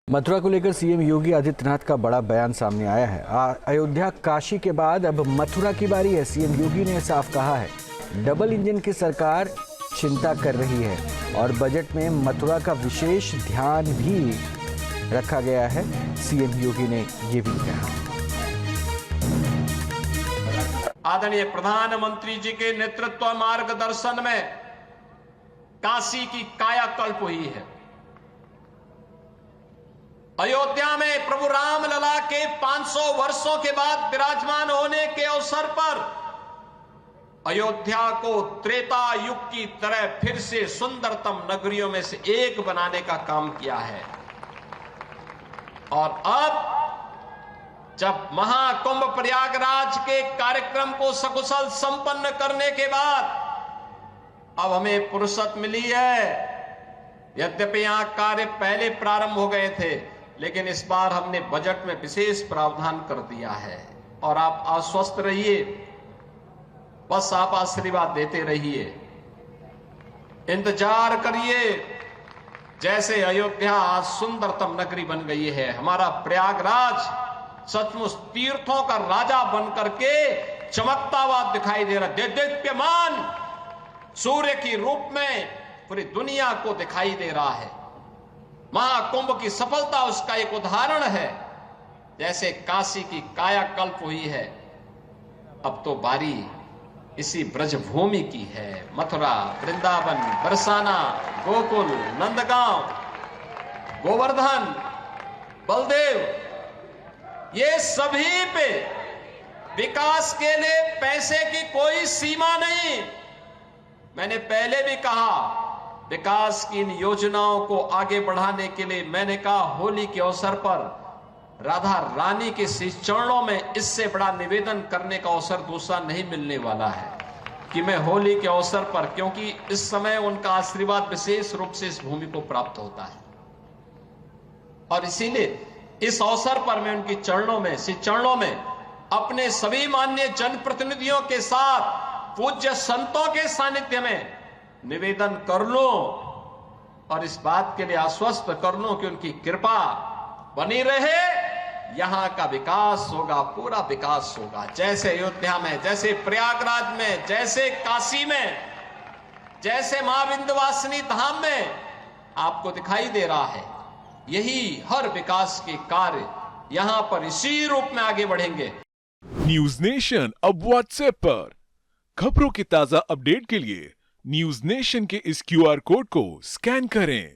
मथुरा को लेकर सीएम योगी आदित्यनाथ का बड़ा बयान सामने आया है। अयोध्या काशी के बाद अब मथुरा की बारी है। सीएम योगी ने साफ कहा है, डबल इंजन की सरकार चिंता कर रही है और बजट में मथुरा का विशेष ध्यान भी रखा गया है। सीएम योगी ने ये भी कहा। आदरणीय प्रधानमंत्री जी के नेतृत्व मार्गदर्शन में काशी की कायाकल्प हुई है। अयोध्या में प्रभु रामलला के 500 वर्षों के बाद विराजमान होने के अवसर पर अयोध्या को त्रेता युग की तरह फिर से सुंदरतम नगरियों में से एक बनाने का काम किया है। और अब जब महाकुंभ प्रयागराज के कार्यक्रम को सकुशल संपन्न करने के बाद अब हमें फुर्सत मिली है। यद्यपि यहां कार्य पहले प्रारंभ हो गए थे, लेकिन इस बार हमने बजट में विशेष प्रावधान कर दिया है। और आप आश्वस्त रहिए, बस आप आशीर्वाद देते रहिए, इंतजार करिए। जैसे अयोध्या आज सुंदरतम नगरी बन गई है, हमारा प्रयागराज सचमुच तीर्थों का राजा बनकर के चमकता हुआ दिखाई दे रहा है। दीप्यमान सूर्य की रूप में पूरी दुनिया को दिखाई दे रहा है। महाकुंभ की सफलता उसका एक उदाहरण है। जैसे काशी की कायाकल्प हुई है, अब तो बारी इसी ब्रजभूमि की है। मथुरा, वृंदावन, बरसाना, गोकुल, नंदगांव, गोवर्धन, बलदेव, ये सभी पे विकास के लिए पैसे की कोई सीमा नहीं। मैंने पहले भी कहा, विकास की इन योजनाओं को आगे बढ़ाने के लिए मैंने कहा, होली के अवसर पर राधा रानी के श्री चरणों में इससे बड़ा निवेदन करने का अवसर दूसरा नहीं मिलने वाला है कि मैं होली के अवसर पर, क्योंकि इस समय उनका आशीर्वाद विशेष रूप से इस भूमि को प्राप्त होता है और इसीलिए इस अवसर पर मैं उनकी चरणों में, श्री चरणों में अपने सभी माननीय जनप्रतिनिधियों के साथ पूज्य संतों के सानिध्य में निवेदन कर लूं और इस बात के लिए आश्वस्त कर लूं कि उनकी कृपा बनी रहे। यहां का विकास होगा, पूरा विकास होगा। जैसे अयोध्या में, जैसे प्रयागराज में, जैसे काशी में, जैसे मां विंध्यवासिनी धाम में आपको दिखाई दे रहा है, यही हर विकास के कार्य यहां पर इसी रूप में आगे बढ़ेंगे। न्यूज नेशन अब व्हाट्सएप पर खबरों की ताजा अपडेट के लिए न्यूज नेशन के इस क्यूआर कोड को स्कैन करें।